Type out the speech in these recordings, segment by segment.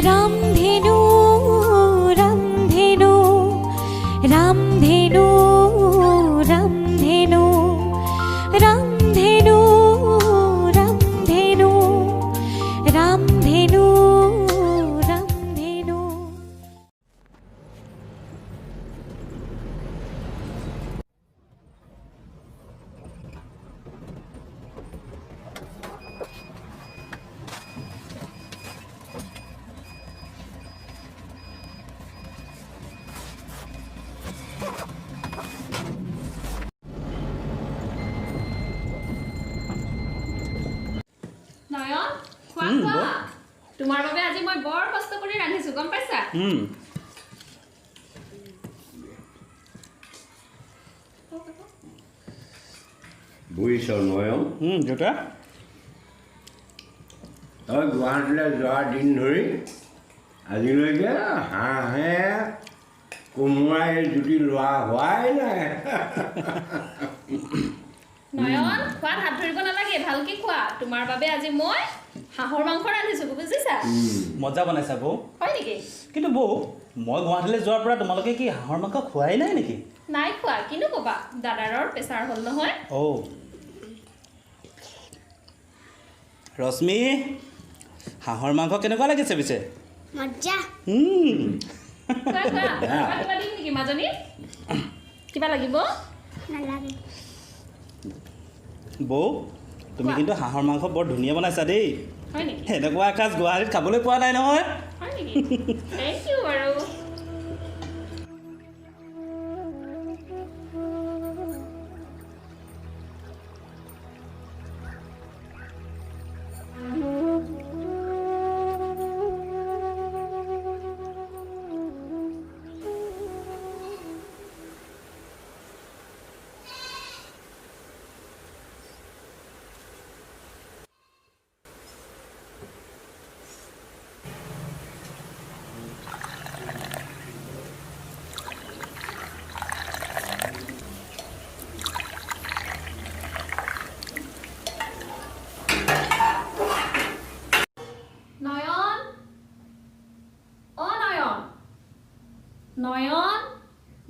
रामधेनु रामधेनु रामधेनु रामधेनु रामधेनु रामधेनु रामधेनु रामधेनु নয়ন খোৱা খোৱা তোমাৰ বাবে আজি মই বৰ কষ্ট কৰি ৰান্ধিছো গম পাইছা বুজিছ নয়ন দেউতা তই গুৱাহাটীলৈ যোৱা দিন ধৰি আজিলৈকে হাঁহে কোমোৰাই জুতি লোৱা হোৱাই নাই নয়ন খোৱাত হাত ধৰিব নালাগে ভালকে খোৱা তোমাৰ বাবে আজি মই হাঁহৰ মাংস ৰান্ধিছো বুজিছা মজা বনাইছা বৌ হয় নেকি কিন্তু বৌ মই গুৱাহাটীলৈ যোৱাৰ পৰা তোমালোকে কি হাঁহৰ মাংস খোৱাই নাই নেকি নাই খোৱা কিনো ক'বা দাদাৰৰ প্ৰেছাৰ হ'ল নহয় ৰশ্মি হাঁহৰ মাংস কেনেকুৱা লাগিছে পিছে মজা খোৱা খোৱা কিবা দিম নেকি মাজনী কিবা লাগিব নালাগে বৌ তুমি কিন্তু হাঁহৰ মাংস বৰ ধুনীয়া বনাইছা দেই হয় নেকি এনেকুৱা এসাঁজ গুৱাহাটীত খাবলৈ পোৱা নাই নহয় হয় নেকি থেংক ইউ বাৰু নয়ন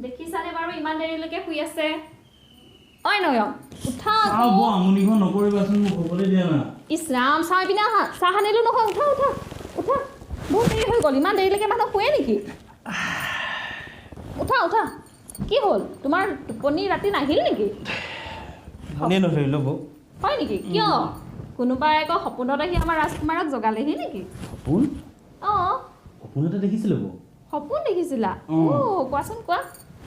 দেখিছানে বাৰু ইমান দেৰিলৈকে শুই আছে ঐ নয়ন উঠা আমনিখন নকৰিবাচোন মোক শুবলৈ দিয়া না ইছ ৰাম চাহ পিনে চাহ আনিলোঁ নহয় উঠা উঠা উঠা বহুত দেৰি হৈ গ'ল ইমান দেৰিলৈকে মানুহ শুৱে নেকি উঠা উঠা কি হ'ল তোমাৰ টোপনি ৰাতি নাহিল নেকি টোপনিয়ে নধৰিলোঁ বৌ হয় নেকি কিয় কোনোবাই আকৌ সপোনত আহি আমাৰ ৰাজকুমাৰক জগালেহি নেকি সপোন অঁ সপোন এটা দেখিছিলোঁ বৌ সপোন দেখিছিলা কোৱাচোন কোৱা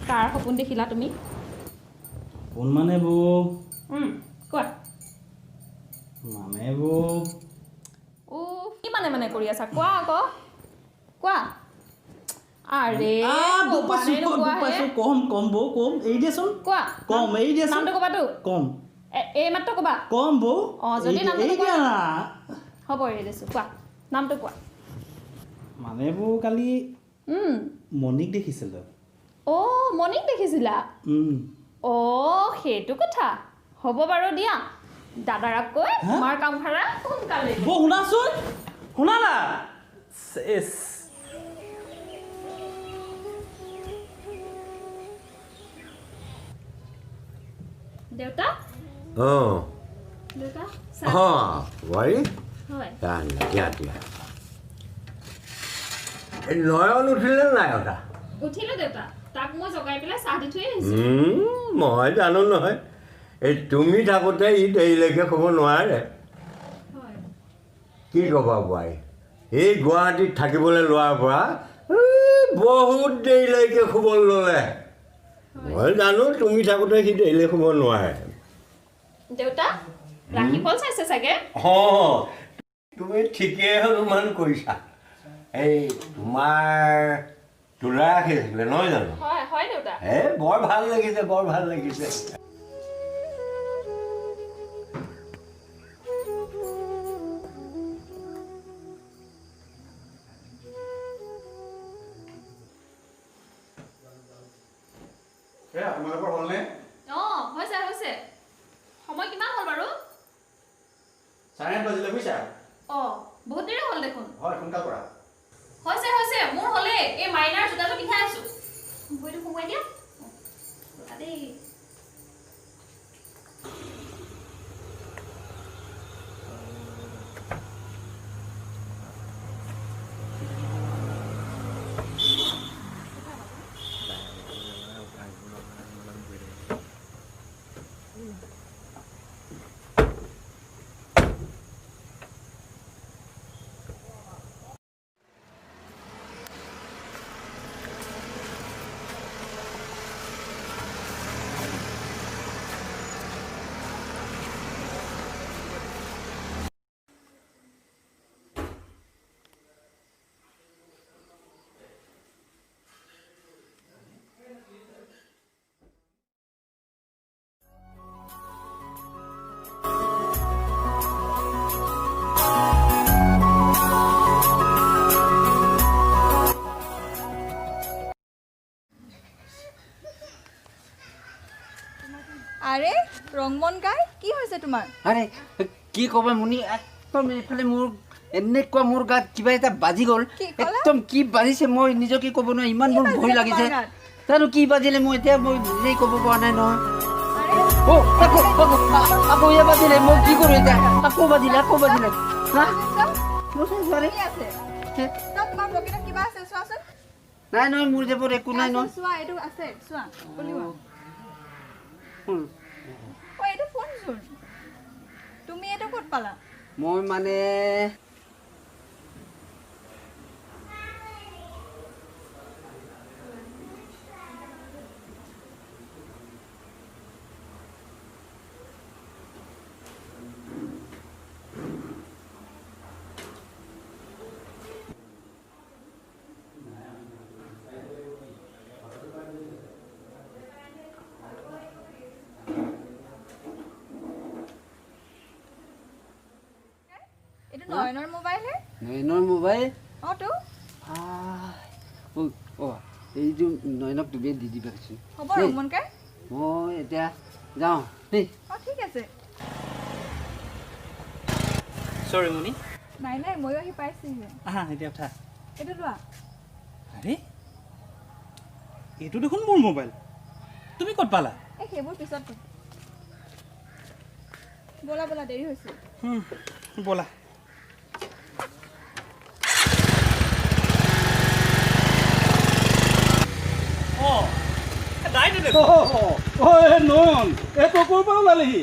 কাৰ সপোন দেখিলা তুমি সপোন মানে বৌ কোৱা মানে বৌ কি মানে কৰি আছা কোৱা আকৌ কোৱা আৰে কম বৌ কম এৰি দিয়াচোন কোৱা কম এৰি দিয়াচোন নামটো ক'বাতো কম এই মাত্ৰ ক'বা কম বৌ যদি নামটো এৰি দিয়া না হ'ব এৰি দিছোঁ কোৱা নামটো কোৱা মানে বৌ কালি মণিক দেখিছিলোঁ মণিক দেখিছিলা সেইটো কথা হ'ব বাৰু দিয়া দাদাৰাক কৈ তোমাৰ কাম ভাড়া সোনকালে বৌ শুনাচোন শুনা না দেউতা দেউতা বোৱাৰী হয় দিয়া দিয়া এই নয়ন উঠিলে নাই কথা উঠিলোঁ দেউতা তাক মই জগাই পেলাই চাহ দি থৈ আহিছোঁ মই জানো নহয় এই তুমি থাকোঁতে ই দেৰিলৈকে শুব নোৱাৰে কি ক'বা বোৱাৰী এই গুৱাহাটীত থাকিবলৈ লোৱাৰ পৰা বহুত দেৰিলৈকে শুবলৈ ল'লে মই জানো তুমি থাকোঁতে সি দেৰিলৈ শুব নোৱাৰে দেউতা ৰাখি ফল চাইছে চাগে তুমি ঠিকেই অনুমান কৰিছা এই তোমাৰ তোলা ৰাখিছিলে নহয় জানো হয় দেউতা বৰ ভাল লাগিছে বৰ ভাল লাগিছে আপোনালোকৰ হ'লনে হৈছে সময় কিমান হ'ল বাৰু চাৰে বাজিলে বুজিছা অঁ বহুত দেৰি হ'ল দেখোন হয় সোনকাল কৰা হৈছে মোৰ হ'লে এই মাইনাৰ জোতাটো পিন্ধাই আছোঁ ভৰিটো সোমোৱাই দিয়া দেই আৰে ৰংমন গাই কি হৈছে তোমাৰ আৰে কি ক'বা মুনি একদম এইফালে মোৰ এনেকুৱা মোৰ গাত কিবা এটা বাজি গ'ল একদম কি বাজিছে মই নিজকে ক'ব নোৱাৰো ইমান মোৰ ভয় লাগিছে জানো কি বাজিলে মই এতিয়া মই নিজেই ক'ব পৰা নাই নহয় আকৌ এয়া বাজিলে মই কি কৰোঁ এতিয়া আকৌ বাজিলে নাই নহয় মোৰ যেবোৰ একো নাই নহয় চোৱা এইটো আছে চোৱা উলিওৱা এইটো ফোনচোন তুমি এইটো ক'ত পালা মই মানে এইটো নয়নৰ মোবাইল হে নয়নৰ মোবাইল অঁ তো এইটো নয়নক তুমি দি দিবা হ'ব ৰংমন গাই মই এতিয়া যাওঁ দেই অঁ ঠিক আছে চৰি মুনি নাই ময়ো আহি পাইছোহে আহা এতিয়া উঠা এইটো লোৱা আৰে এইটো দেখোন মোৰ মোবাইল তুমি ক'ত পালা এই সেইবোৰ পিছত বলা দেৰি হৈছে ব'লা নয়ন এইটো ক'ৰ পৰা ওলালেহি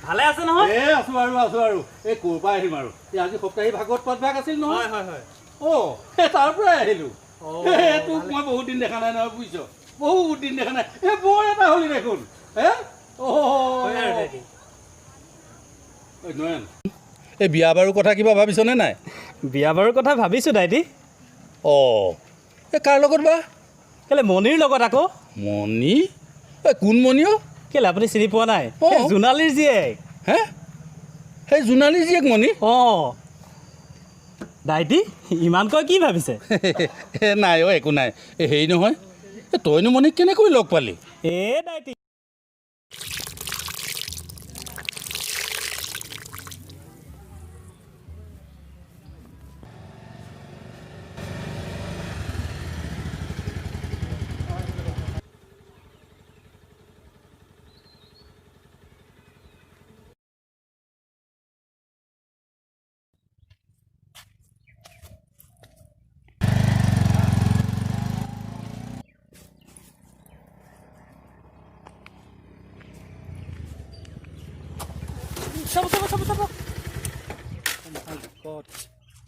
ভালে আছে নহয় আছো আৰু এই ক'ৰ পৰা আহিম আৰু আজি সপ্তাহী ভাগৱত পাঠ ভাগ আছিল নহয় তাৰ পৰাই আহিলো তোক মই বহুত দিন দেখা নাই নহয় বুজিছ বহুত দিন দেখা নাই এই বৰ এটা হলি দেখোন নয়ন এই বিয়া বাৰুৰ কথা কিবা ভাবিছনে নাই বিয়া বাৰুৰ কথা ভাবিছোঁ দাইটি এই কাৰ লগত বা কেলে মণিৰ লগত আকৌ মণি কোন মণি কেলে আপুনি চিনি পোৱা নাই জোনালীৰ জীয়েক হে সেই জোনালীৰ জীয়েক মণি দাইটি ইমান কয় কি ভাবিছে নাই একো নাই হেৰি নহয় তইনো মণিক কেনেকৈ লগ পালি দাইটি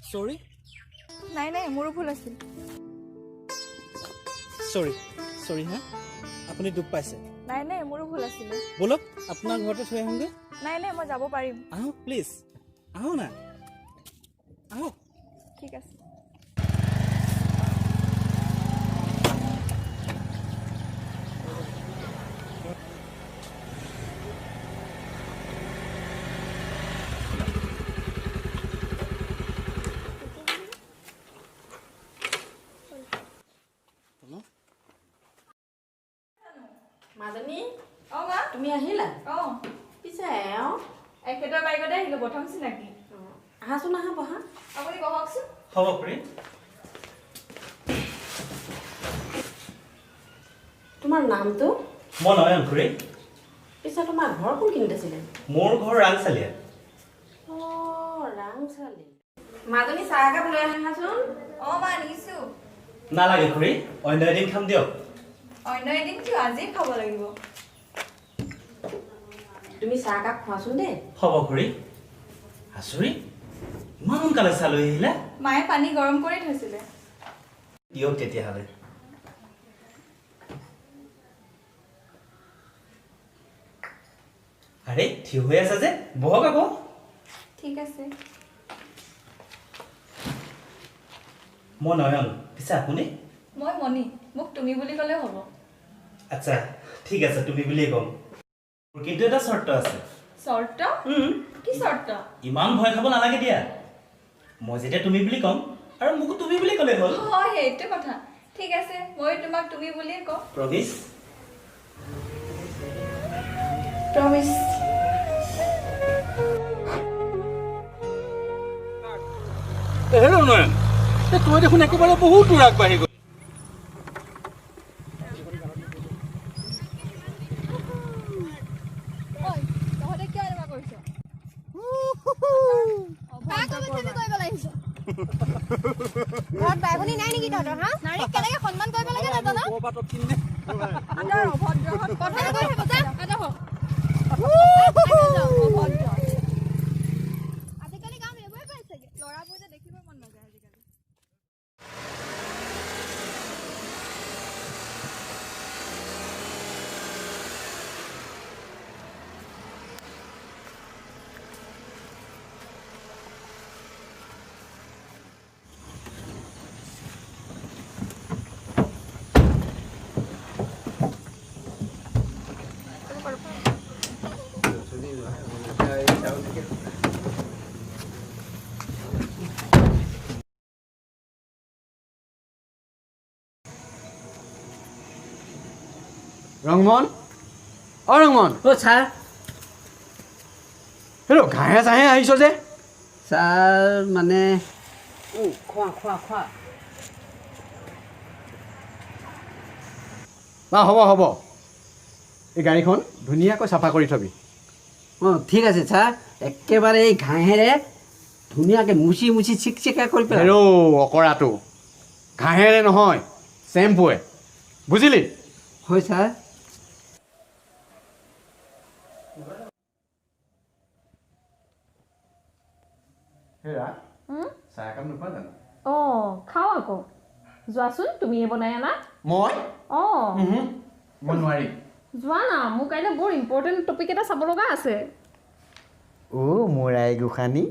চৰি নাই মোৰো ভুল আছিল চৰি হা আপুনি দুখ পাইছে নাই মোৰো ভুল আছিলে ব'লক আপোনাৰ ঘৰতে থৈ আহোঁগৈ নাই মই যাব পাৰিম আহক প্লিজ আহক না আহক ঠিক আছে মাজনী মা তুমি আহিলা অঁ পিছে পিছে এওঁ এখেতৰ বাইকতে আহিলোঁ প্ৰথম চিনাকি আহাচোন আহা বহা আপুনি বহকচোন হ'ব খুৰী তোমাৰ নামটো মই নয়ন খুৰী পিছে তোমাৰ ঘৰ কোনখিনিত আছিলে মোৰ ঘৰ ৰাংচালিয়াত অঁ ৰাংচালি মাজনী চাহ একাপ লৈ আহাচোন অঁ মা নিছোঁ নালাগে খুৰী অন্য এদিন খাম দিয়ক অন্য এদিন কিয় আজিয়ে খাব লাগিব তুমি চাহ একাপ খোৱাচোন দেই হ'ব খুৰী আচৰি ইমান সোনকালে চাহ লৈ আহিলে মায়ে পানী গৰম কৰি থৈছিলে দিয়ক তেতিয়াহ'লে আৰে থিয় হৈ আছা যে বহক আকৌ ঠিক আছে মই নয়ন পিছে আপুনি মই মণি মোক তুমি বুলি ক'লেও হ'ব আচ্ছা ঠিক আছে তুমি বুলিয়ে ক'ম মোৰ কিন্তু এটা চৰ্ত আছে চৰ্ত কি চৰ্ত ইমান ভয় খাব নালাগে দিয়া মই যেতিয়া তুমি বুলি ক'ম আৰু মোকো তুমি বুলি ক'লে হ'ল হয় সেইটো কথা ঠিক আছে মই তোমাক তুমি বুলিয়ে কওঁ প্ৰমিছ প্ৰমিছ হেল্ল' নয়ন তই দেখোন একেবাৰে বহুত দূৰ আগবাঢ়ি গ'ল তহঁতে কিয় এনেকুৱা কৰিছ ঘৰত বাই ভনী নাই নেকি তহঁতৰ হা নাৰীক কেনেকে সন্মান কৰিব লাগে নাজানো আজিকালি গাঁৱত এইবোৰে পাইছেগে ল'ৰাবোৰ যে দেখিব মন নাযায় আজিকালি ৰংমন ৰংমন অ' ছাৰ হেল্ল' ঘাঁহে চাহে আহিছ যে ছাৰ মানে খোৱা খোৱা খোৱা হ'ব হ'ব এই গাড়ীখন ধুনীয়াকৈ চাফা কৰি থবি অঁ ঠিক আছে ছাৰ একেবাৰে এই ঘাঁহেৰে ধুনীয়াকৈ মুচি মুচি চিকচিকা কৰি পেলাই হেল্ল' অকৰাটো ঘাঁহেৰে নহয় চেম্পুৱে বুজিলি হয় ছাৰ চাহ একাপ নোখোৱা জানো অঁ খাওঁ আকৌ যোৱাচোন তুমিয়ে বনাই আনা মই অঁ মই নোৱাৰিম যোৱা না মোৰ কাইলৈ বৰ ইম্পৰ্টেণ্ট টপিক এটা চাব লগা আছে অ' মোৰ আই গোসানী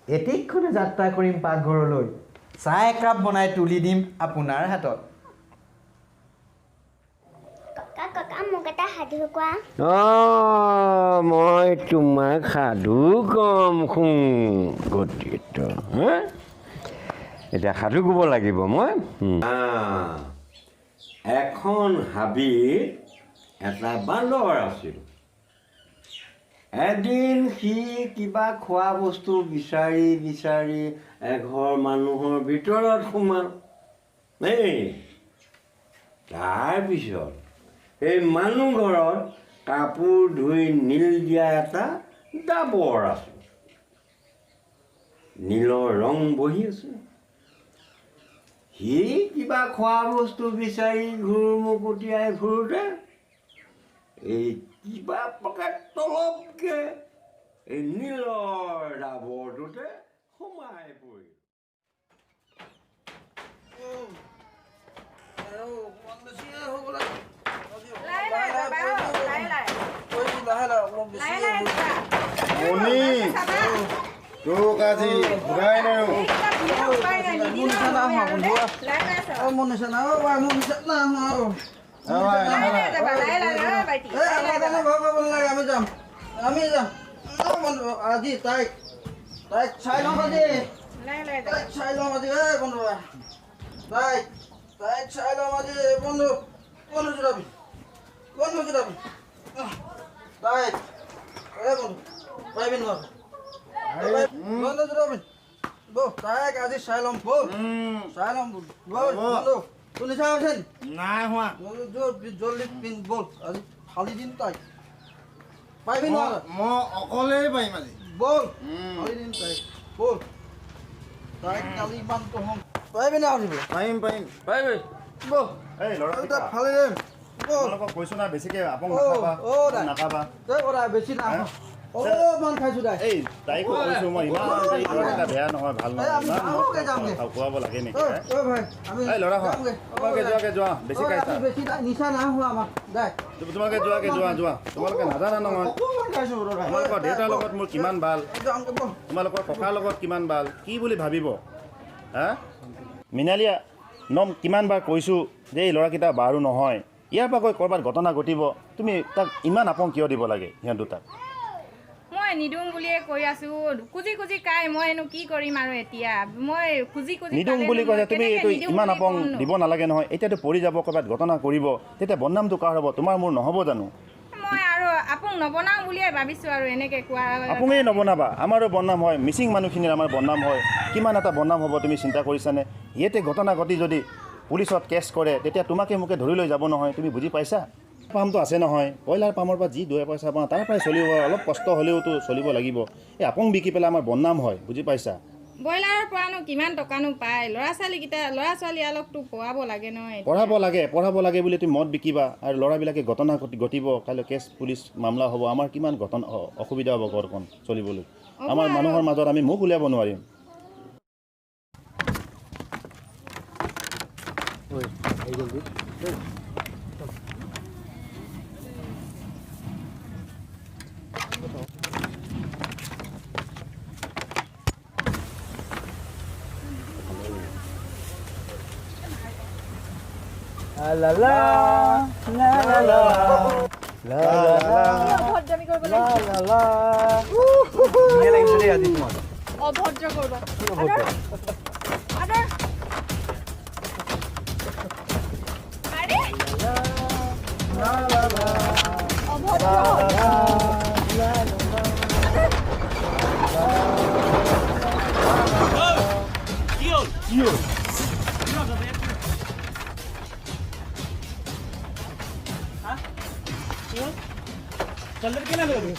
এটিকখনে যাত্ৰা কৰিম পাকঘৰলৈ চাহ একাপ বনাই তুলি দিম আপোনাৰ হাতত ককা ককা মোক এটা সাধু কোৱা অঁ মই তোমাক সাধু কম শুন গতিকে হা এতিয়া সাধু ক'ব লাগিব মই এখন হাবিত এটা বান্দৰ আছিল এদিন সি কিবা খোৱা বস্তু বিচাৰি বিচাৰি এঘৰ মানুহৰ ভিতৰত সোমাল এই তাৰপিছত এই মানুহ ঘৰত কাপোৰ ধুই নীল দিয়া এটা ডাবৰ আছে নীলৰ ৰং বহি আছে সি কিবা খোৱা বস্তু বিচাৰি ঘূৰমুকুটিয়াই ঘূৰোঁতে এই কিবা প্ৰকাৰ তলপকৈ এই নীলৰ ডাবৰটোতে সোমাই পৰিল মণি তোক আজি ঘূৰাই নাই আমি যাম আজি তাইক চাই লওঁ আজি তাইক চাই লওঁ আজি বন্ধু তাইক চাই লওঁ আজি বন্ধু বন্ধু জোৰাবি তাইক পাৰিবি নোৱাৰো বৌ তাইক আজি চাই ল'ম বৌ চাই ল'ম বৌ শুনিছা হৈছে নাই হোৱা জলদি পিন বল আজি ফালি দিম তাইক পাৰিবি নোৱাৰো মই অকলেই পাৰিম আজি বল ফালি দিম তাইক বল তাইক কালি ইমান কম পাৰিবি না পাৰিম পাৰিবি বৌ এই ল'ৰা ফালি দিম বৌ কৈছো না বেছিকে আপং নাখাবা বেছি না মান খাইছো দা এই তাইকো কৈছো মই ইমান এটা বেয়া নহয় ভাল নহয় খুৱাব লাগে নেকি ঐ ভাই আমি এই ল'ৰা তোমালোকে যোৱা বেছি খাইছা বেছি নিচা না হোৱা আমাক দে তোমালোকে যোৱা তোমালোকে নাজানা নহয় তোমালোকৰ দেউতাৰ লগত মোৰ কিমান ভাল তোমালোকৰ ককাৰ লগত কিমান ভাল কি বুলি ভাবিব হা মিনালীয়া নম কিমানবাৰ কৈছোঁ যে এই ল'ৰাকেইটা বাৰু নহয় ইয়াৰ পৰা গৈ ক'ৰবাত ঘটনা ঘটিব তুমি তাক ইমান আপং কিয় দিব লাগে সিহঁত দুটাক মই নিদিওঁ বুলিয়ে কৈ আছোঁ খুজি খুজি কাই মইনো কি কৰিম আৰু এতিয়া মই খুজি নিদিওঁ বুলি কৈছা তুমি এইটো ইমান আপং দিব নালাগে নহয় এতিয়াতো পৰি যাব ক'ৰবাত ঘটনা কৰিব তেতিয়া বদনামটো কাৰ হ'ব তোমাৰ মোৰ নহ'ব জানো মই আৰু আপং নবনাওঁ বুলিয়ে ভাবিছোঁ আৰু এনেকৈ কোৱা আপুঙেই নবনাবা আমাৰো বদনাম হয় মিচিং মানুহখিনিৰ আমাৰ বদনাম হয় কিমান এটা বদনাম হ'ব তুমি চিন্তা কৰিছানে ইয়াতে ঘটনা ঘটি যদি পুলিচত কেছ কৰে তেতিয়া তোমাকে মোকে ধৰি লৈ যাব নহয় তুমি বুজি পাইছা পামটো আছে নহয় ব্ৰইলাৰ পামৰ পৰা যি 2 পইচা পাওঁ তাৰ পৰাই চলিব অলপ কষ্ট হ'লেওতো চলিব লাগিব এই আপং বিকি পেলাই আমাৰ বদনাম হয় বুজি পাইছা ব্ৰইলাৰৰ পৰানো কিমান টকানো পায় ল'ৰা ছোৱালী অলপতো পঢ়াব লাগে নহয় পঢ়াব লাগে বুলি তুমি মদ বিকিবা আৰু ল'ৰাবিলাকে ঘটনা ঘটিব কাইলৈ কেছ পুলিচ মামলা হ'ব আমাৰ কিমান ঘটনা অসুবিধা হ'ব ঘৰখন চলিবলৈ আমাৰ মানুহৰ মাজত আমি মুখ উলিয়াব নোৱাৰিম La la la la la la অভদ্ৰ কৰবা চল্লেৰ কেনা লাগে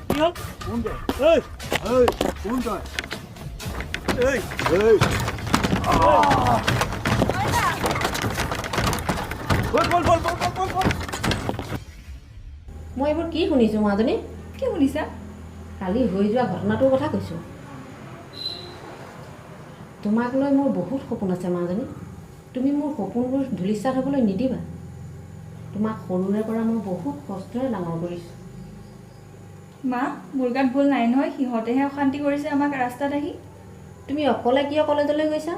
কি হল কোন এই মই এইবোৰ কি শুনিছোঁ মাজনী কি শুনিছা কালি হৈ যোৱা ঘটনাটোৰ কথা কৈছোঁ তোমাক লৈ মোৰ বহুত সপোন আছে মাজনী তুমি মোৰ সপোনবোৰ ধূলিসাৎ হ'বলৈ নিদিবা তোমাক সৰুৰে পৰা মই বহুত কষ্টৰে ডাঙৰ কৰিছোঁ মা মোৰ গাত ভুল নাই নহয় সিহঁতেহে অশান্তি কৰিছে আমাক ৰাস্তাত আহি তুমি অকলে কিয় কলেজলৈ গৈছা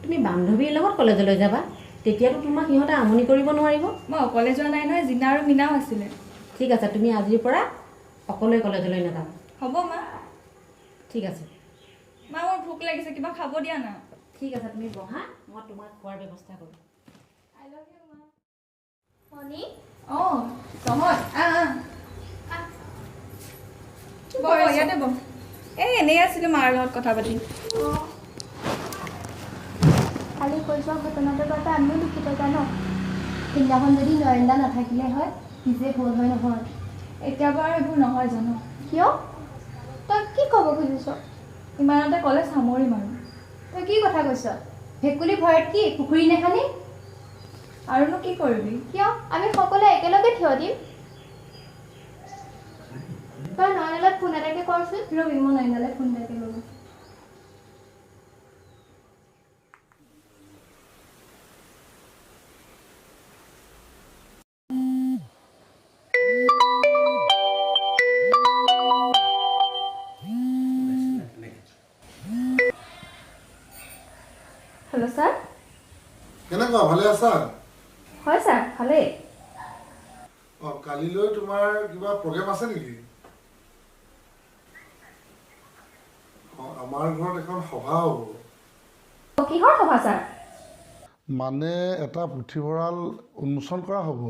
তুমি বান্ধৱীৰ লগত কলেজলৈ যাবা তেতিয়াতো তোমাক সিহঁতে আমনি কৰিব নোৱাৰিব মই অকলে যোৱা নাই নহয় জিনা আৰু মিনাও আছিলে ঠিক আছে তুমি আজিৰ পৰা অকলে কলেজলৈ নাযাবা হ'ব মা ঠিক আছে মা মোৰ ভোক লাগিছে কিবা খাব দিয়া না ঠিক আছে তুমি বহা মই তোমাক খোৱাৰ ব্যৱস্থা কৰোঁ আই লাভ ইউ মা মনি অঁ তহঁত ইয়াতে বহ এই এনেই আছিলোঁ মাৰ লগত কথা পাতি কালি কৈ যোৱা ঘটনাটোৰ কথা আমিও দুখিত জান সিদিনাখন যদি নয়নদা নাথাকিলে হয় নিজে হ'ল হয় নহয় এতিয়া বাৰু এইবোৰ নহয় জানো কিয় তই কি ক'ব খুজিছ ইমানতে কলেজ সামৰিম আৰু তই কি কথা কৈছ ভেকুলী ভয়ত কি পুখুৰী নেখানি আৰুনো কি কৰিবি কিয় আমি সকলোৱে একেলগে থিয় দিম তই নয়নলৈ ফোন এটাকে কৰচোন ৰবি মই নয়নলৈ ফোন এটাকে কৰোঁ হেল্ল' ছাৰ কেনেকুৱা ভালে আছা হয় ছাৰ ভালেই অঁ কালিলৈ তোমাৰ কিবা প্ৰগ্ৰেম আছে নেকি অঁ আমাৰ ঘৰত এখন সভা হ'ব কিহৰ সভা ছাৰ মানে এটা পুথিভঁৰাল উন্মোচন কৰা হ'ব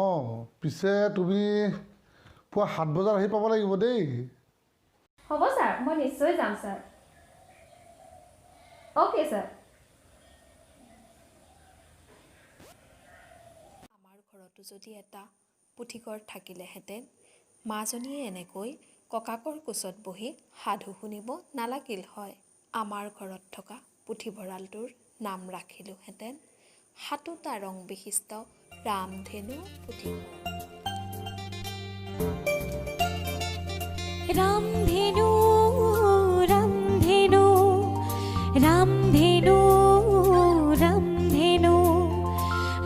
অঁ পিছে তুমি পুৱা 7 বজাত আহি পাব লাগিব দেই। হ'ব ছাৰ, মই নিশ্চয় যাম ছাৰ। Okay sir. আমাৰ ঘৰতো যদি এটা পুথিঘৰ থাকিলেহেঁতেন, মাজনীয়ে এনেকৈ ককাকৰ কোচত বহি সাধু শুনিব নালাগিল হয়। আমাৰ ঘৰত থকা পুথিভঁৰালটোৰ নাম ৰাখিলোহেঁতেন 7টা ৰং বিশিষ্ট ৰামধেনু পুথিঘৰ। ৰামধেনু ৰামধেনু ৰামধেনু ৰামধেনু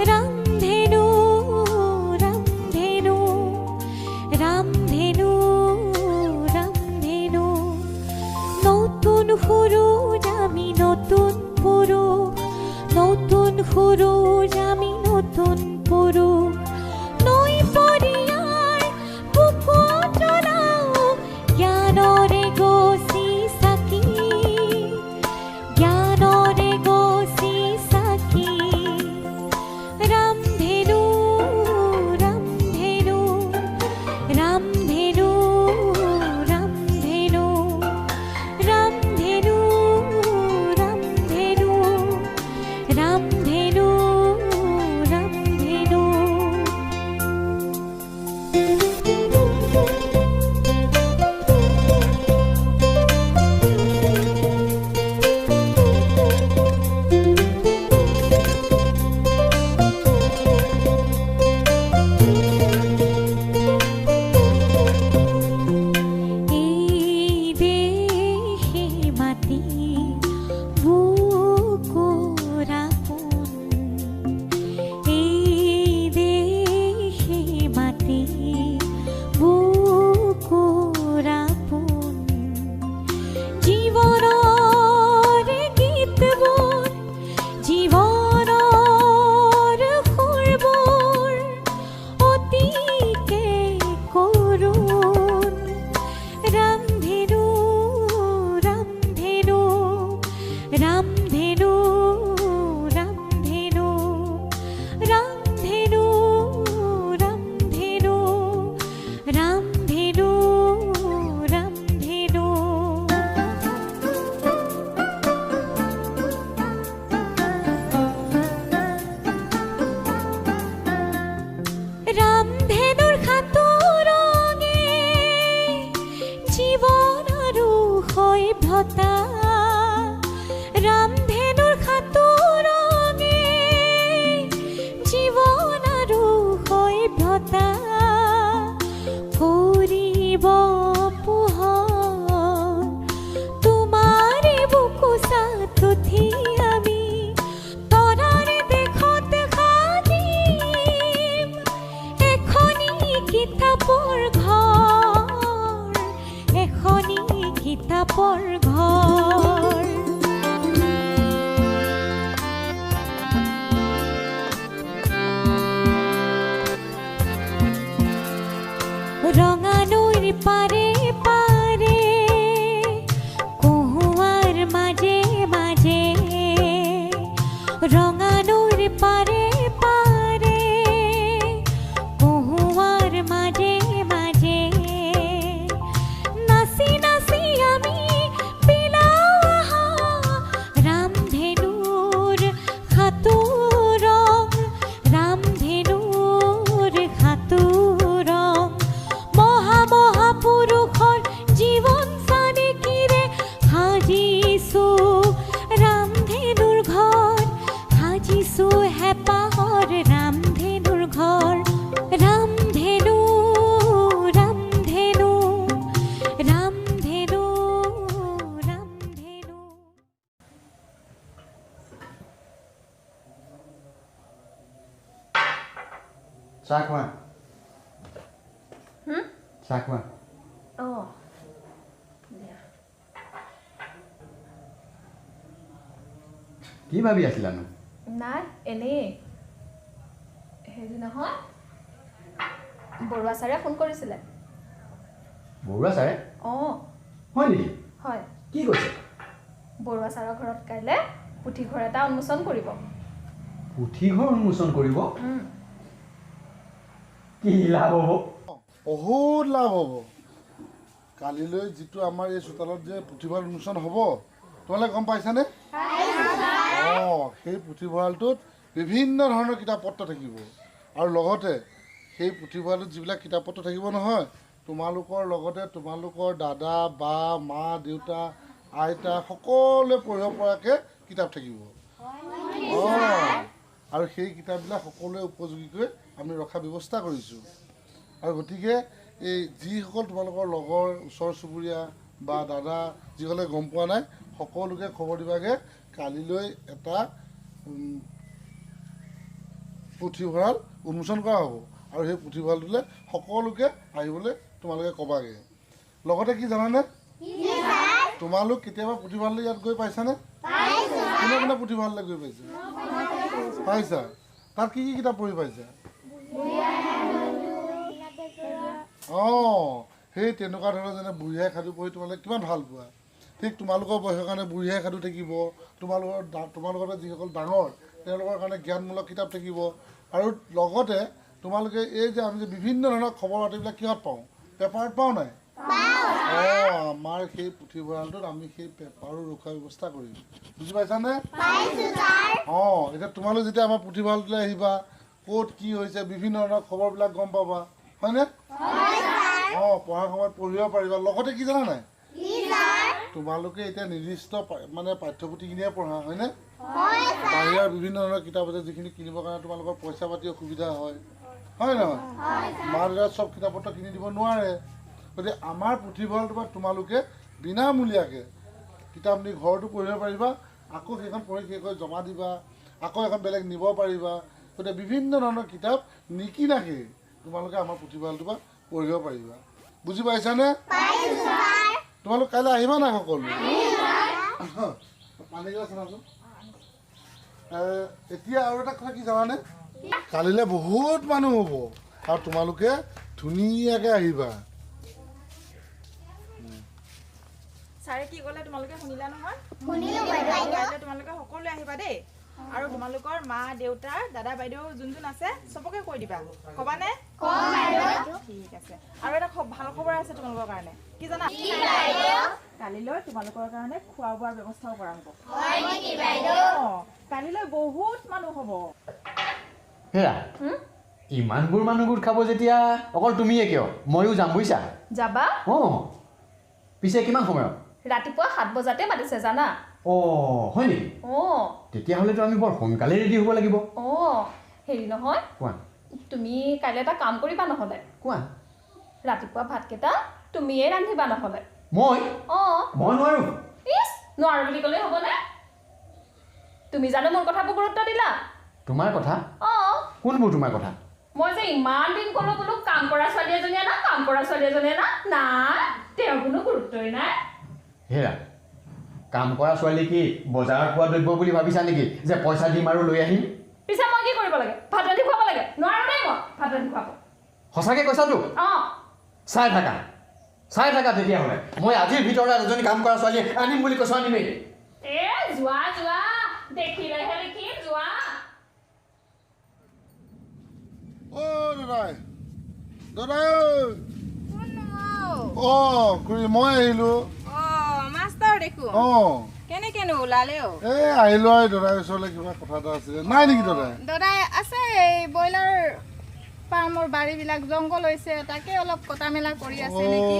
ৰামধেনু ৰামধেনু ৰামধেনু ৰামধেনু নতুন সূৰুজ আমি নতুন পুৰুষ নতুন সূৰুজ আমি নতুন পুৰুষ নৈ পৰিয়াৰ বুকুত জ্বলাও জ্ঞানৰে গছি চাকি জ্ঞানৰে গছি চাকি ৰামধেনু ৰামধেনু ৰামধেনু ৰামধেনু ৰামধেনু ৰামধেনু ৰামধেনু ৰামধেনু এই দেশে মাটি বুকুৰ আপোন এই দেশে মাটি বুকুৰ আপোন জীৱনৰ গীতবোৰ জীৱনৰ সুৰবোৰ অতিকে কৰোণ ৰামধেনু ৰামধেনু ৰামধেনু ৰামধেনু ৰামধেনু ৰামধেনু ৰামধেনু ৰামধেনু ৰামধেনুৰ সাঁতোৰঙে জীৱন আৰু সভ্যতা ৰামধেনুৰ সাঁতোৰঙে জীৱন আৰু সভ্যতা কৰিব পোহৰ তোমাৰে বুকু চাত উঠি আমি তৰাৰে দেশত সাজিম এখনি কিতাপৰ ঘৰ এখনি কিতাপৰ ঘৰ ৰঙা নৈৰ পাৰে পাৰে কহুৱাৰ মাজে মাজে ৰঙা নৈৰ পাৰে পাৰে কহুৱাৰ মাজে মাজে নাচি নাচি আমি বিলাও আহা ৰামধেনুৰ সাঁতোৰং ৰামধেনুৰ সাঁতোৰং মহা মহাপুৰুষৰ জীৱন চানেকিৰে সাজিছো ৰামধেনুৰ ঘৰ সাজিছো হেঁপাহৰ ৰামধেনুৰ ঘৰ ৰামধেনু ৰামধেনু ৰামধেনু ৰামধেনু চাহ খোৱা চাহ খোৱা অঁ কি ভাবি আছিলানো নাই এনেই হেৰি নহয় বৰুৱা ছাৰে ফোন কৰিছিলে বৰুৱা ছাৰে অঁ হয় নেকি হয় কি কৈছে বৰুৱা ছাৰৰ ঘৰত কাইলৈ পুথিঘৰ এটা উন্মোচন কৰিব পুথিঘৰ উন্মোচন কৰিব কি লাভ হ'ব বহুত লাভ হ'ব। কালিলৈ যিটো আমাৰ এই চোতালত যে পুথিভঁৰাল উন্মোচন হ'ব তোমালোকে গম পাইছানে? সেই পুথিভঁৰালটোত বিভিন্ন ধৰণৰ কিতাপ পত্ৰ থাকিব আৰু লগতে সেই পুথিভঁৰালটোত যিবিলাক কিতাপ পত্ৰ থাকিব নহয় তোমালোকৰ লগতে তোমালোকৰ দাদা বা মা দেউতা আইতা সকলোৱে পঢ়িব পৰাকৈ কিতাপ থাকিব। আৰু সেই কিতাপবিলাক সকলোৱে উপযোগীকৈ আমি ৰখাৰ ব্যৱস্থা কৰিছোঁ। আৰু গতিকে এই যিসকল তোমালোকৰ লগৰ ওচৰ চুবুৰীয়া বা দাদা যিসকলে গম পোৱা নাই সকলোকে খবৰ দিবাগে কালিলৈ এটা পুথিভঁৰাল উন্মোচন কৰা হ'ব আৰু সেই পুথিভঁৰালটোলৈ সকলোকে আহিবলৈ তোমালোকে ক'বাগে। লগতে কি জানানে তোমালোক কেতিয়াবা পুথিভঁৰাললৈ ইয়াত গৈ পাইছানে? কোনে কোনে পুথিভঁৰাললৈ গৈ পাইছা? তাত কি কি কিতাপ পঢ়ি পাইছা? সেই তেনেকুৱা ধৰণৰ যেনে বুঢ়ী আই সাধু পঢ়ি তোমালোকে কিমান ভাল পোৱা। ঠিক তোমালোকৰ বয়সৰ কাৰণে বুঢ়ী আই সাধু থাকিব, তোমালোকৰ যিসকল ডাঙৰ তেওঁলোকৰ কাৰণে জ্ঞানমূলক কিতাপ থাকিব আৰু লগতে তোমালোকে এই যে আমি যে বিভিন্ন ধৰণৰ খবৰ বাতৰিবিলাক কিহত পাওঁ? পেপাৰত পাওঁ নাই? আমাৰ সেই পুথিভঁৰালটোত আমি সেই পেপাৰো ৰখোৱাৰ ব্যৱস্থা কৰিম। বুজি পাইছানে? এতিয়া তোমালোক যেতিয়া আমাৰ পুথিভঁৰালটোলৈ আহিবা ক'ত কি হৈছে বিভিন্ন ধৰণৰ খবৰবিলাক গম পাবা হয়নে? পঢ়াৰ সময়ত পঢ়িব পাৰিবা। লগতে কি জানা নাই তোমালোকে এতিয়া নিৰ্দিষ্ট মানে পাঠ্যপুথিখিনিয়ে পঢ়া হয়নে? বাহিৰৰ বিভিন্ন ধৰণৰ কিতাপ আছে যিখিনি কিনিবৰ কাৰণে তোমালোকৰ পইচা পাতি অসুবিধা হয় নহয়? মা দেউতাই চব কিতাপ পত্ৰ কিনি দিব নোৱাৰে। গতিকে আমাৰ পুথিভঁৰালটোৰ পৰা তোমালোকে বিনামূলীয়াকৈ কিতাপ নি ঘৰতো পঢ়িব পাৰিবা, আকৌ সেইখন পঢ়ি শেষ হৈ জমা দিবা, আকৌ এখন বেলেগ নিব পাৰিবা। গতিকে বিভিন্ন ধৰণৰ কিতাপ নিকিনাকৈ তোমালোকে আমাৰ পুথিভঁৰালটোৰ পৰা পঢ়িব পাৰিবা। বুজি পাইছানে? তোমালোক কাইলৈ আহিবা নাই সকলো? পানী গিলাচ আনাচোন। এতিয়া আৰু এটা কথা কি জানানে কালিলৈ বহুত মানুহ হ'ব আৰু তোমালোকে ধুনীয়াকৈ আহিবা। ছাৰে কি ক'লে তোমালোকে শুনিলা নহয়? তোমালোকে সকলোৱে আহিবা দেই আৰু তোমালোকৰ মা দেউতা দাদা বাইদেউ যোন যোন আছে চবকে কৈ দিবা। ক'বানে? ঠিক আছে। আৰু এটা ভাল খবৰ আছে তোমালোকৰ কাৰণে। কি জানা? কালিলৈ তোমালোকৰ কাৰণে খোৱা বোৱাৰ ব্যৱস্থাও কৰা হ'ব। কালিলৈ বহুত মানুহ হ'ব। হেৰা ইমানবোৰ মানুহ গোট খাব যেতিয়া অকল তুমিয়ে কিয়? ময়ো যাম বুজিছা? যাবা? পিছে কিমান সময়ত? ৰাতিপুৱা 7 বজাতে মাতিছে জানা। হয় নেকি? তেতিয়াহ'লেতো আমি বৰ সোনকালে ৰেডি হ'ব লাগিব। হেৰি নহয় কোৱা তুমি কাইলৈ এটা কাম কৰিবা নহ'লে? কোৱা। ৰাতিপুৱা ভাতকেইটা তুমিয়ে ৰান্ধিবা নহ'লে? মই নোৱাৰো। নোৱাৰো বুলি ক'লে হ'বনে? তুমি জানো মোৰ কথাবোৰ গুৰুত্ব দিলা? তোমাৰ কথা? কোনবোৰ তোমাৰ কথা? মই যে ইমান দিন ক'লো বোলো কাম কৰা ছোৱালী এজনী আনা কাম কৰা ছোৱালী এজনী আনা নাই তেওঁৰ কোনো গুৰুত্বই নাই। হেৰা কাম কৰা ছোৱালী কি বজাৰত পোৱা দ্ৰব্য বুলি ভাবিছা নেকি যে পইচা দিম আৰু লৈ আহিম? পিছে মই কি কৰিব লাগে? ভাত ৰান্ধি খুৱাব লাগে? নোৱাৰো নাই মই ভাত ৰান্ধি খুৱাব। সঁচাকৈ কৈছাতো? চাই থাকা তেতিয়াহ'লে মই আজিৰ ভিতৰত এজনী কাম কৰা ছোৱালী আনিম বুলি কৈছো আনিমেই। যোৱা যোৱা দেখিলেহে দেখি যোৱা। মই আহিলো। মাষ্টৰ দেখো কেনেকেনো ওলালে? আহিলো আৰু দাদাৰ ওচৰলৈ কিবা কথা এটা আছিলে। নাই নেকি দাদাই? দাদাই আছে এই ব্ৰইলাৰ ফাৰ্মৰ বাৰীবিলাক জংঘল হৈছে তাকে অলপ কটা মেলা কৰি আছে নেকি।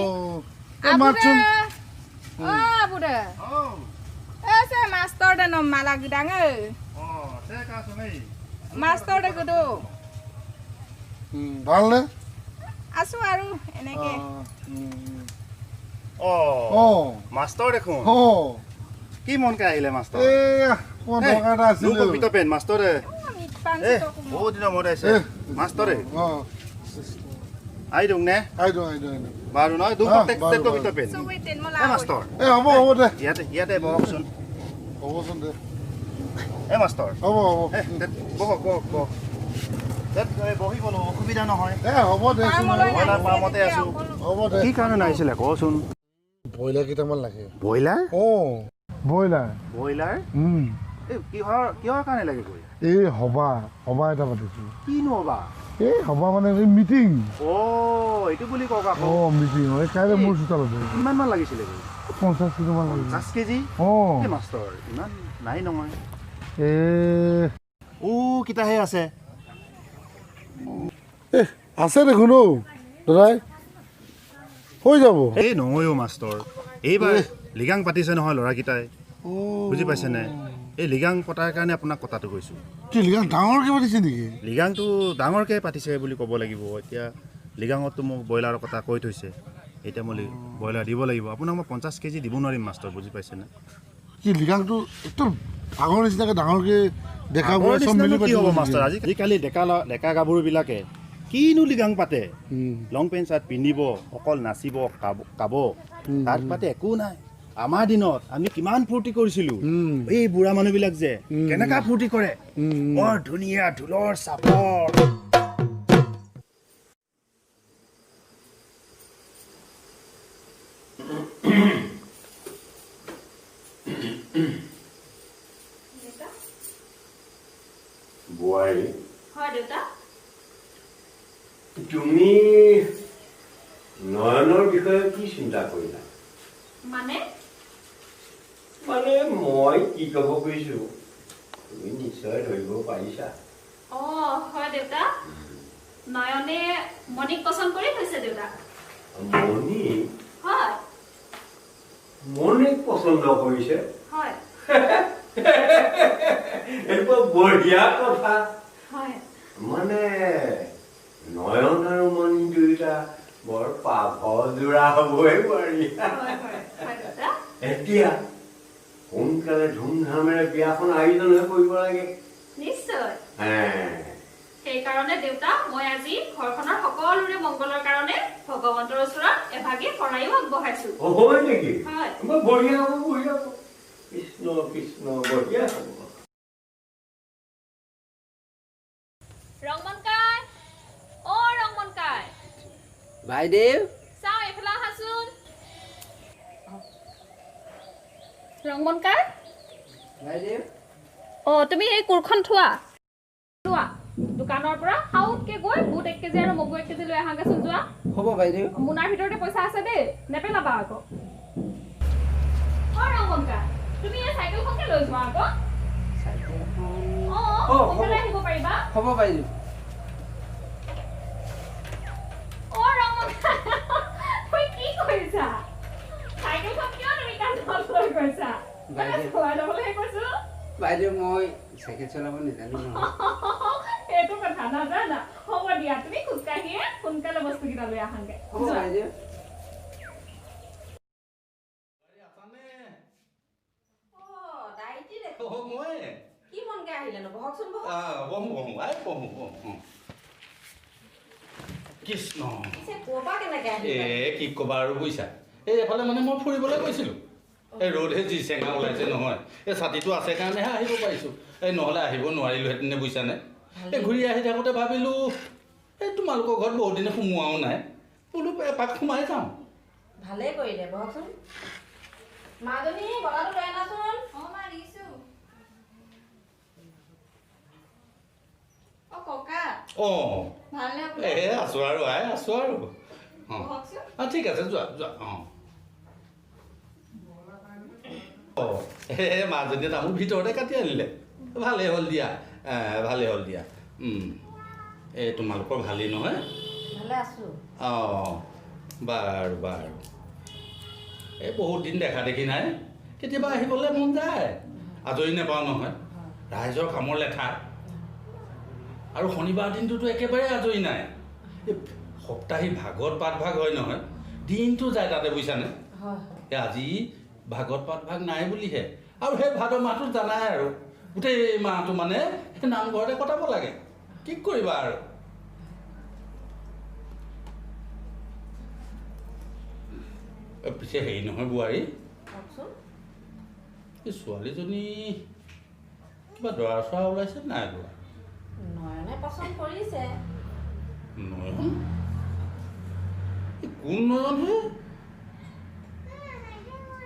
মাষ্টৰ দে নম মালাক ডাঙৰ মাষ্টৰ দে গদো ভালনে? আছো আৰু এনেকে মাষ্টৰ দেখোন কি মনকে আহিলে মাষ্টৰ পেন মাষ্টৰে বহুত দিনৰ মূৰত আহিছে মাষ্টৰে আহি দিওঁ নে বাৰু নহয় মাষ্টৰ হ'ব দে ইয়াতে বহকচোন হ'বচোন দে মাষ্টৰ হ'ব বহক বহক বহিব অসুবিধা নহয় হ'ব দে পামতে আছো হ'ব দে কি কাৰণে নাহিছিলে কচোন ব্ৰইলাৰ কেইটামান লাগে ব্ৰইলাৰ ব্ৰইলাৰ ব্ৰইলাৰ এই কিহৰ কাৰণে লাগে গৈ এই সভা এটা পাতিছোঁ কিনো হ'বা এই সভা মানে এই মিটিং এইটো বুলি কওক আকৌ মিটিং এই কাইলৈ মোৰ চোতালতে কিমানমান লাগিছিলে 50 কেজিমান লাগিছিল 50 কেজি মাষ্টৰ ইমান নাই নহয় কিতাহে আছে আছে দেখোন দাদাই হৈ যাব এই নহয় মাষ্টৰ এইবাৰ লিগাং পাতিছে নহয় ল'ৰাকেইটাই বুজি পাইছেনে এই লিগাং পতাৰ কাৰণে আপোনাক কথাটো কৈছোঁ কি লিগাং ডাঙৰকৈ পাতিছে নেকি লিগাংটো ডাঙৰকৈ পাতিছে বুলি ক'ব লাগিব এতিয়া লিগাঙততো মোক ব্ৰইলাৰৰ কথা কৈ থৈছে এতিয়া মই ব্ৰইলাৰ দিব লাগিব আপোনাক মই 50 কেজি দিব নোৱাৰিম মাষ্টৰ বুজি পাইছেনে কি লিগাংটো একদম আগৰ নিচিনাকৈ ডাঙৰকৈ দেখাব কি হ'ব মাষ্টৰ আজিকালি ডেকা গাভৰুবিলাকে কিনো লিগাং পাতে লং পেণ্ট চাৰ্ট পিন্ধিব অকল নাচিব কাব তাত পাতে একো নাই আমাৰ দিনত আমি কিমান ফূৰ্তি কৰিছিলোঁ এই বুঢ়া মানুহবিলাক যে কেনেকুৱা ফূৰ্তি কৰে বৰ ধুনীয়া ঢোলৰ চাপৰ বোৱাৰী হয় দেউতা তুমি নয়নৰ বিষয়ে কি চিন্তা কৰিলা মানে মই কি ক'ব খুজিছো তুমি নিশ্চয় ধৰিব পাৰিছা হয় দেউতা নয়নে মণিক পছন্দ কৰি থৈছে দেউতা মণিক পছন্দ কৰিছে হয় এইটো বঢ়িয়া কথা হয় মানে নয়ন আৰু মণি দুয়োটা বৰ পাভযোৰা হ'বই পাৰি এতিয়া সোনকালে ধুমধামেৰে বিয়াখন আয়োজনহে কৰিব লাগে নিশ্চয় সেইকাৰণে দেউতা মই আজি ঘৰখনৰ সকলোৰে মংগলৰ কাৰণে ভগৱন্তৰ ওচৰত এভাগি শৰাইও আগবঢ়াইছো হয় নেকি হয় বঢ়িয়া হ'ব কৃষ্ণ কৃষ্ণ বঢ়িয়া হ'ব ৰংমনকাই ৰংমনকাই বাইদেউ চাও এফালে আহাচোন ৰংমনকাই বাইদেউ তুমি এই কুৰখন থোৱা দোকানৰ পৰা হাউতকে গৈ বুট 1 কেজি আৰু মগু 1 কেজি লৈ আহাগেচোন যোৱা হ'ব বাইদেউ মোনাৰ ভিতৰতে পইচা আছে দেই নেপেলাবা আকৌ ৰংমনকাই তুমি এই চাইকেলখনকে লৈ যোৱা আকৌ সোনকালে আহিব পাৰিবা হ'ব বাইদেউ তুমি কি কৰিছা চাইকেলখন কিয় তুমি কান্ধত লৈ গৈছা বাইদেউ মই চাইকেল চলাব নাজানো এইটো কথা নাজানা হ'ব দিয়া তুমি খোজকাঢ়িয়ে সোনকালে বস্তুকেইটা লৈ আহাংগে হ'ব বাইদেউ কৃষ্ণ কি ক'বা আৰু বুজিছা এই এফালে মানে মই ফুৰিবলৈ গৈছিলোঁ এই ৰ'দহে যি চেঙা ওলাইছে নহয় এই ছাতিটো আছে কাৰণেহে আহিব পাৰিছোঁ এই নহ'লে আহিব নোৱাৰিলোহেঁতেনে বুজিছানে এই ঘূৰি আহি থাকোঁতে ভাবিলোঁ এই তোমালোকৰ ঘৰত বহুত দিনে সোমোৱাও নাই বোলো এপাক সোমাই যাওঁ ভালেই কৰিলে বহকচোন মাজনী বলাটো লৈ আনাচোন মা দিছোঁ ককা ভালনে আছোঁ আৰু আছোঁ আৰু ঠিক আছে যোৱা যোৱা মাজনীয়ে তামোল ভিতৰতে কাটি আনিলে ভালেই হ'ল দিয়া এই তোমালোকৰ ভালেই নহয় ভালে আছোঁ বাৰু এই বহুত দিন দেখা দেখি নাই কেতিয়াবা আহিবলৈ মন যায় আজৰি নাপাওঁ নহয় ৰাইজৰ কামৰ লেঠা আৰু শনিবাৰ দিনটোতো একেবাৰে আজৰি নাই এই সপ্তাহী ভাগত পাঠভাগ হয় নহয় দিনটো যায় তাতে বুজিছানে আজি ভাগত পাঠভাগ নাই বুলিহে আৰু সেই ভাদ মাহটো জানাই আৰু গোটেই মাহটো মানে নামঘৰতে কটাব লাগে কি কৰিবা আৰু পিছে হেৰি নহয় বোৱাৰী এই ছোৱালীজনী কিবা দৰা চৰা ওলাইছে নাই লোৱা নয়নে পছন্দ কৰিছে নয়ন কোন নয়ন হে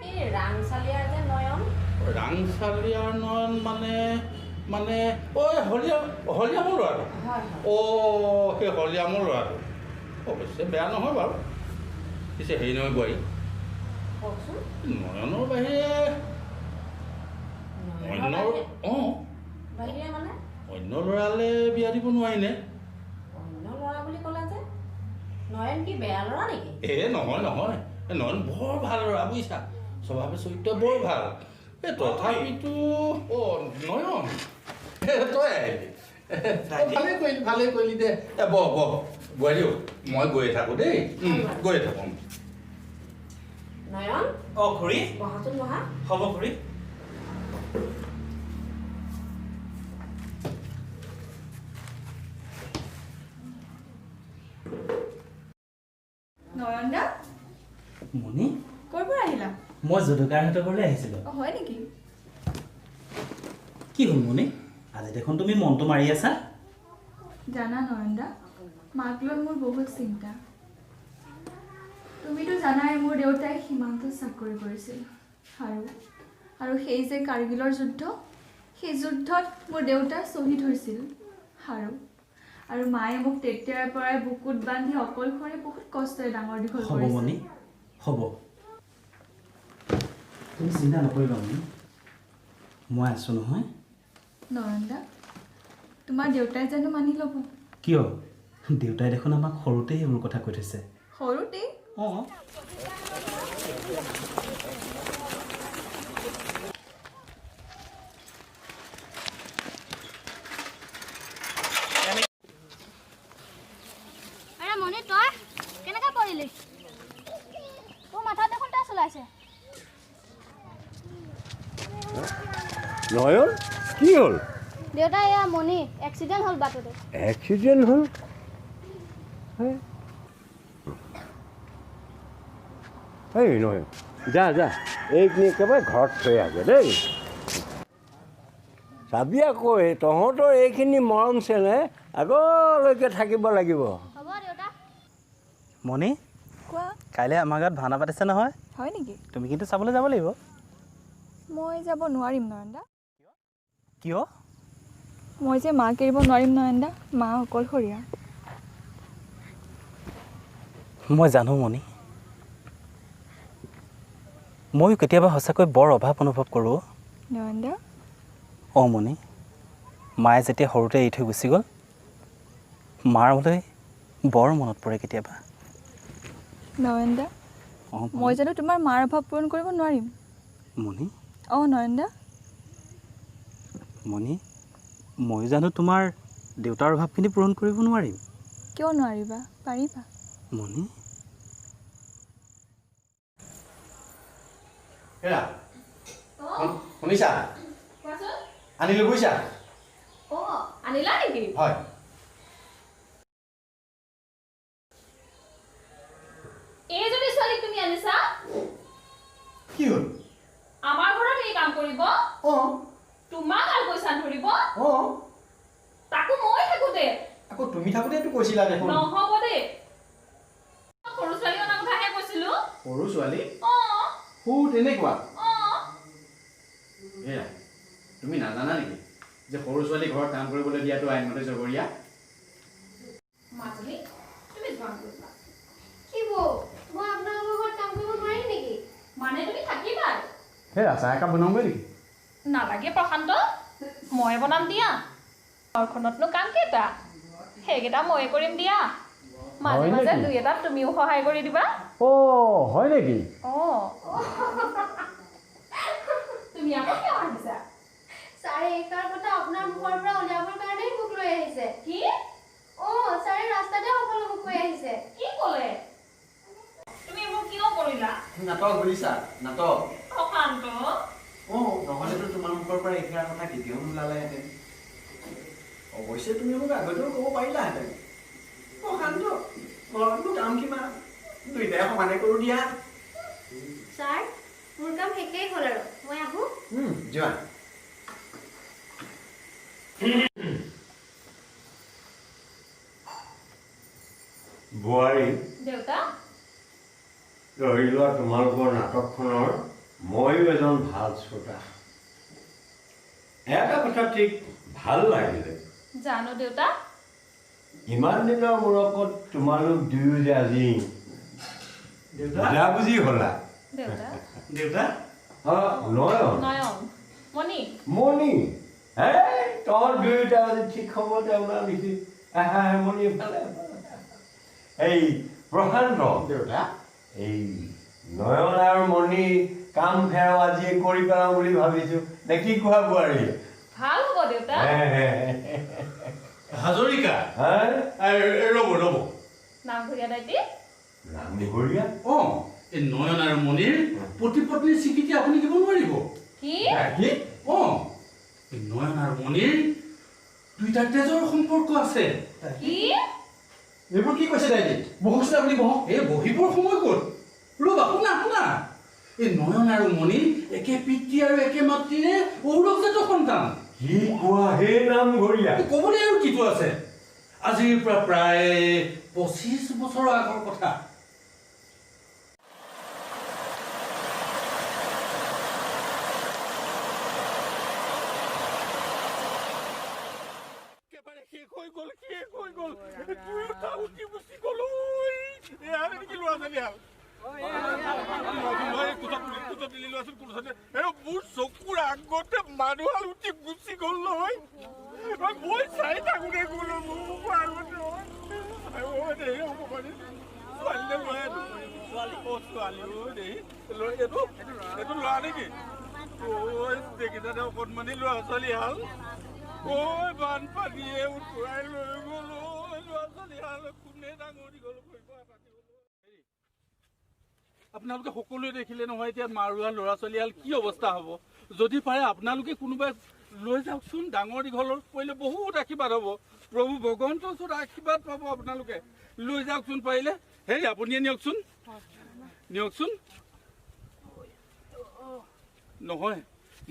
এই ৰাংচালিয়াৰ যে নয়ন ৰাং পাঞ্চালিয়াৰ নয়ন মানে ঐ হলিয়ামৰ ল'ৰাটো সেই হলিয়ামৰ ল'ৰাটো অৱশ্যে বেয়া নহয় বাৰু পিছে হেৰি নহয় বোৱাৰী নয়নৰ বাহিৰে অন্য ল'ৰালে বিয়া দিব নোৱাৰিনে নহয় নয়ন বৰ ভাল ল'ৰা বুজিছা স্বভাৱে চৰিত্ৰ বৰ ভাল তথাপিতো নয়ন তই আহিলি ভালেই কৰিলি দে বহ বোৱাৰীও মই গৈয়ে থাকোঁ দেই গৈয়ে থাকোঁ নয়ন খুৰী বহাচোন বহা হ'ব খুৰী নয়ন দা মুনি ক'ৰ পৰা আহিলা মই যদুকাৰহঁতৰ ঘৰলৈ আহিছিলোঁ হয় নেকি কি হ'ল মুনি আজি দেখোন তুমি মনটো মাৰি আছা জানা নয়ন দা মাক লৈ মোৰ বহুত চিন্তা তুমিতো জানাই মোৰ দেউতাই সীমান্তত চাকৰি কৰিছিল আৰু সেই যে কাৰ্গিলৰ যুদ্ধ সেই যুদ্ধত মোৰ দেউতা শ্বহীদ হৈছিল আৰু মায়ে মোক তেতিয়াৰ পৰাই বুকুত বান্ধি অকলশৰে বহুত কষ্টৰে ডাঙৰ দীঘল হ'ব মনি হ'ব তুমি চিন্তা নকৰিবা মনি মই আছোঁ নহয় নয়ন দা তোমাৰ দেউতাই জানো মানি ল'ব কিয় দেউতাই দেখোন আমাক সৰুতেই এইবোৰ কথা কৈ থৈছে সৰুতেই মনি তই কেনেকৈ পৰিলি তোৰ মাথাত দেখোন তাচ ওলাইছে নয়ন কি হ'ল দেউতা এয়া মনি এক্সিডেণ্ট হ'ল বাটতে এক্সিডেণ্ট হ'ল এই নয়ন যা এইখিনি একেবাৰে ঘৰত থৈ আগে দেই চাবি আকৌ তহঁতৰ এইখিনি মৰম চেনেহ আগলৈকে থাকিব লাগিব মনি কোৱা কাইলৈ আমাৰ গাঁৱত ভাওনা পাতিছে নহয় হয় নেকি তুমি কিন্তু চাবলৈ যাব লাগিব মই যাব নোৱাৰিম নয়ন দা কিয় মই যে মাক এৰিব নোৱাৰিম নয়ন দা মা অকলশৰীয়া মই জানো মনি ময়ো কেতিয়াবা সঁচাকৈ বৰ অভাৱ অনুভৱ কৰোঁ নয়ন দা মনি মায়ে যেতিয়া সৰুতে এৰি থৈ গুচি গ'ল মাৰ বোলে বৰ মনত পৰে কেতিয়াবা নয়ন দা মই জানো তোমাৰ মাৰ অভাৱ পূৰণ কৰিব নোৱাৰিম মনি নয়ন দা মনি ময়ো জানো তোমাৰ দেউতাৰ অভাৱখিনি পূৰণ কৰিব নোৱাৰিম কিয় নোৱাৰিবা পাৰিবা মনি শুনিছা আনিলোঁ বুজিছা আনিলা নেকি হয় এইজনী ছোৱালীক তুমি আনিছা কি হ'ল আমাৰ ঘৰত এই কাম কৰিব তোমাক আৰু পইচা ধৰিব তাকো মই থাকোঁতে আকৌ তুমি থাকোঁতেতো কৈছিলা দেখোন নহ'ব দেই সৰু ছোৱালী অনাৰ কথাহে কৈছিলোঁ সৰু ছোৱালী তেনেকুৱা এয়া তুমি নাজানা নেকি যে সৰু ছোৱালী ঘৰত কাম কৰিবলৈ দিয়াটো আইনমতে জগৰীয়া মাজনী তুমি যোৱা কৰিবা কি বৌ মই আপোনালোকৰ ঘৰত কাম কৰিব নোৱাৰিম নেকি মানে তুমি থাকিবা চাহ একাপ বনাওঁগৈ নেকি নালাগে প্ৰশান্ত মই বনাম দিয়া ঘৰখনতনো কাম কেইটা সেইকেইটা ময়ে কৰিম দিয়া মাজে মাজে দুই এটাত তুমিও সহায় কৰি দিবা হয় নেকি তুমি আকৌ কিয় আহিছা ছাৰে এইকাৰ কথা আপোনাৰ মুখৰ পৰা উলিয়াবৰ কাৰণেই মোক লৈ আহিছে কি ছাৰে ৰাস্তাতে সকলো মোক কৈ আহিছে কি ক'লে তুমি মোক কিয় কৰিলা নাটক বুলিছা নাটক প্ৰশান্ত নহ'লেতো তোমালোকৰ পৰা এইষাৰ কথা কেতিয়াও নোলালেহেঁতেন অৱশ্যে তুমি মোক আগতেও ক'ব পাৰিলাহেঁতেন প্ৰশান্ত ঘৰতনো কাম কিমান দুইটাই সমানে কৰোঁ দিয়া ছাৰ মোৰ কাম শেষেই হ'ল আৰু মই আহোঁ যোৱা বোৱাৰী দেউতা ধৰি লোৱা তোমালোকৰ নাটকখনৰ ময়ো এজন ভাল শ্ৰোতা এটা কথা ঠিক ভাল লাগিলে জানো দেউতা ইমান দিনৰ মূৰত তোমালোক দুয়ো যে আজি বুজাবুজি হ'লা দেউতা দেউতা নয়ন নয়ন মণি মণি তহঁত দুয়োটা আজি ঠিক সময়তে ওলা লিখি মণি এফালে এই প্ৰশান্ত দেউতা এই নয়ন আৰু মণি কাম ফেৰ আজি কৰি পেলাম বুলি ভাবিছোঁ নে কি কোৱা বোৱাৰী ভাল হ'ব দেউতা হাজৰিকা ৰ'ব নামঘৰীয়া দাইটি নামঘৰীয়া এই নয়ন আৰু মণিৰ পতি পত্নীৰ স্বীকৃতি আপুনি দিব নোৱাৰিব কি এই নয়ন আৰু মণিৰ দুইটা তেজৰ সম্পৰ্ক আছে কি এইবোৰ কি কৈছে দাইটি বহকচোন আপুনি বহক এই বহিবৰ সময় ক'ত ৰ'বা শুনা এই নয়ন আৰু মণি একে পিতৃ আৰু একে মাতৃৰে ঔৰৱজাত সন্তান কি কোৱা হে নামঘৰীয়া ক'বলৈ আৰু কিটো আছে আজিৰ পৰা প্ৰায় 25 বছৰৰ আগৰ কথা মোৰ চকুৰ আগতে মানুহৰ উঠি গুচি গ'ল নহয় মই চাই থাকোঁতে গ'লো মোৰ আগতে এইটো ল'ৰা নেকি দেখিছানে অকণমানি ল'ৰা ছোৱালী হাল বানপানীয়ে উঠুৱাই লৈ গ'ল ল'ৰা ছোৱালী হাল কোনে ডাঙৰ দীঘল কৰিব আপোনালোকে সকলোৱে দেখিলে নহয় এতিয়া মাৰুৱা ল'ৰা ছোৱালীহাল কি অৱস্থা হ'ব যদি পাৰে আপোনালোকে কোনোবাই লৈ যাওকচোন ডাঙৰ দীঘলৰ কৰিলে বহুত আশীৰ্বাদ হ'ব প্ৰভু ভগৱন্তৰ ওচৰত আশীৰ্বাদ পাব আপোনালোকে লৈ যাওকচোন পাৰিলে হেৰি আপুনিয়ে নিয়কচোন নহয়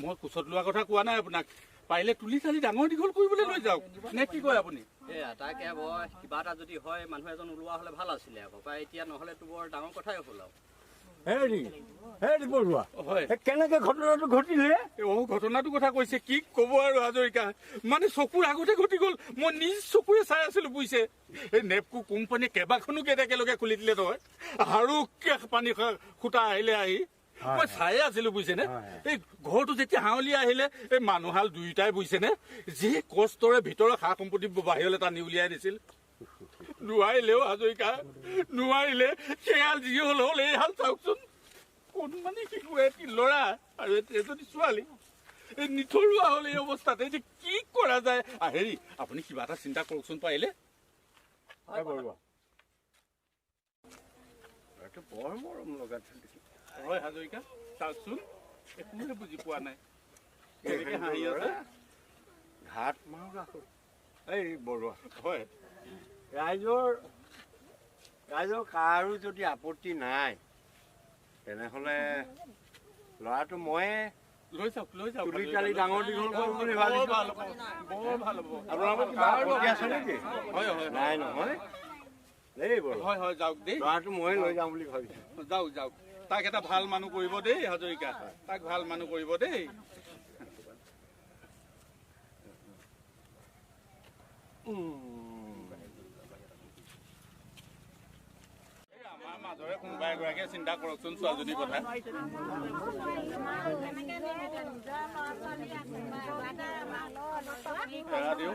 মই কোচত লোৱা কথা কোৱা নাই আপোনাক পাৰিলে তুলি চালি ডাঙৰ দীঘল কৰিবলৈ লৈ যাওক নে কি কয় আপুনি তাকে কিবা এটা যদি হয় মানুহ এজন ওলোৱা হ'লে ভাল আছিলে আকৌ এতিয়া নহ'লেতো বৰ ডাঙৰ কথাই হ'ল কেনেকে ঘটনাটো ঘটিলে ঘটনাটো কথা কৈছে কি ক'ব আৰু হাজৰিকা মানে চকুৰ আগতে ঘটি গ'ল মই নিজ চকুৰে চাই আছিলো বুজিছে এই নেপকো কোম্পানীয়ে কেইবাখনো গেট একেলগে খুলি দিলে নহয় আৰু পানী খুটা আহিলে আহি মই চাই আছিলো বুজিছেনে এই ঘৰটো যেতিয়া হাঁৱলি আহিলে এই মানুহহাল দুয়োটাই বুজিছেনে যি কষ্টৰে ভিতৰৰ সা সম্পত্তি বাহিৰলৈ টানি উলিয়াই দিছিল নোৱাৰিলেও হাজৰিকা নোৱাৰিলে সেইহাল যি হ'ল এই হাল চাওকচোন কোনমানে শিশু এটি ল'ৰা আৰু এজনী ছোৱালী এই নিথৰুৱা হ'ল এই অৱস্থাত এই যে কি কৰা যায় হেৰি আপুনি কিবা এটা চিন্তা কৰকচোন পাৰিলে বৰ মৰম লগা হয় হাজৰিকা চাওকচোন একোৱে বুজি পোৱা নাই কেনেকে হাঁহি আছে ঘাট মাৰো এই বৰুৱা হয় ৰাইজৰ কাৰো যদি আপত্তি নাই তেনেহ'লে ল'ৰাটো ময়ে লৈ যাওক তুলি তালি ডাঙৰ দীঘল কৰোঁ বুলি ভাবিছোঁ বৰ ভাল হ'ব আপোনালোকৰ কিবা আপত্তি আছে নেকি নাই নহয় দেই বৰুৱা হয় যাওক দেই ল'ৰাটো ময়ে লৈ যাওঁ বুলি ভাবিছোঁ যাওক তাক এটা ভাল মানুহ কৰিব দেই হাজৰিকা তাক ভাল মানুহ কৰিব দেই আমাৰ মাজৰে কোনোবা এগৰাকীয়ে চিন্তা কৰকচোন ছোৱালীজনীৰ কথা এৰা দিওঁ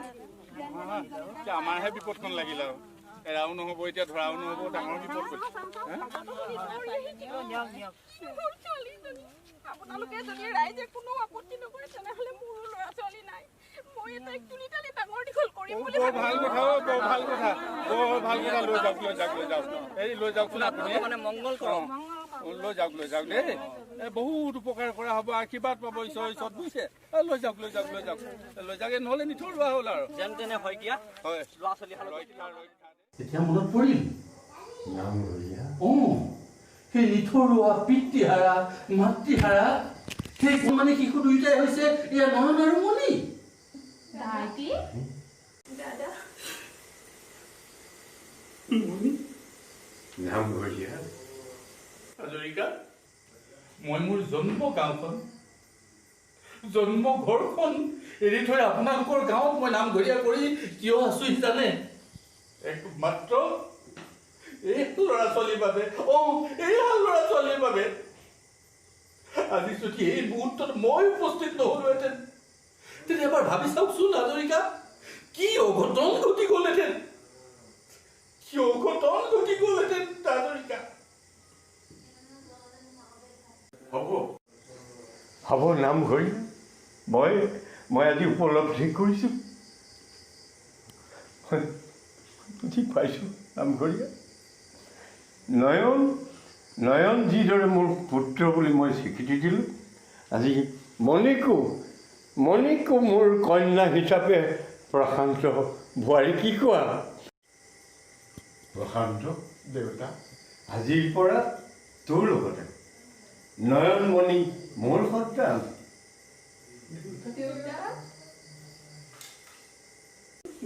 আমাৰহে বিপদখন লাগিল আৰু এৰাও নহ'ব এতিয়া ধৰাও নহ'ব ডাঙৰ বিপদ আপোনালোকে যদি ৰাইজে কোনো আপত্তি নকৰে তেনেহ'লে মোৰো ল'ৰা ছোৱালী নাই মই এটাই তুলি তালি ডাঙৰ দীঘল কৰিম বুলি ভাল কথা লৈ যাওক এই লৈ যাওকচোন আপুনি মানে মংগল কৰক লৈ যাওক দেই বহুত উপকাৰ কৰা হ'ব আশীৰ্বাদ পাব ঈশ্বৰত বুজিছে লৈ যাওক নহ'লে নিথৰুৱা হ'ল আৰু যেন তেনে হয় কিয়া হয় ল'ৰা ছোৱালী এতিয়া মনত পৰিল সেই নিথৰুৱা পিতৃহাৰা মাতৃহাৰা সেই মানে শিশু দুয়োটাই হৈছে এয়া নয়ন আৰু মণি হাজৰিকা মই মোৰ জন্ম গাঁওখন জন্ম ঘৰখন এৰি থৈ আপোনালোকৰ গাঁৱত মই নামঘৰীয়া কৰি কিয় আছো জানে? একমাত্ৰ এই ল'ৰা ছোৱালীৰ বাবে, এইয়া ল'ৰা ছোৱালীৰ বাবে। আজি যদি এই মুহূৰ্তত মই উপস্থিত নহ'লোহেঁতেন, তেতিয়া এবাৰ ভাবি চাওকচোন হাজৰিকা, কি অঘটন ঘটি গ'লহেঁতেন, কি অঘটন ঘটি গ'লহেঁতেন হাজৰিকা। হ'ব নামঘৰী, মই আজি উপলব্ধি কৰিছোঁ, ঠিক পাইছোঁ নামঘৰীয়া। নয়ন যিদৰে মোৰ পুত্ৰ বুলি মই স্বীকৃতি দিলোঁ, আজি মণিকো মোৰ কন্যা হিচাপে প্ৰশান্ত বোৱাৰী কি কোৱা? প্ৰশান্ত দেউতা, আজিৰ পৰা তোৰ লগতে নয়নমণি মোৰ সন্তান।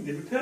দেউতা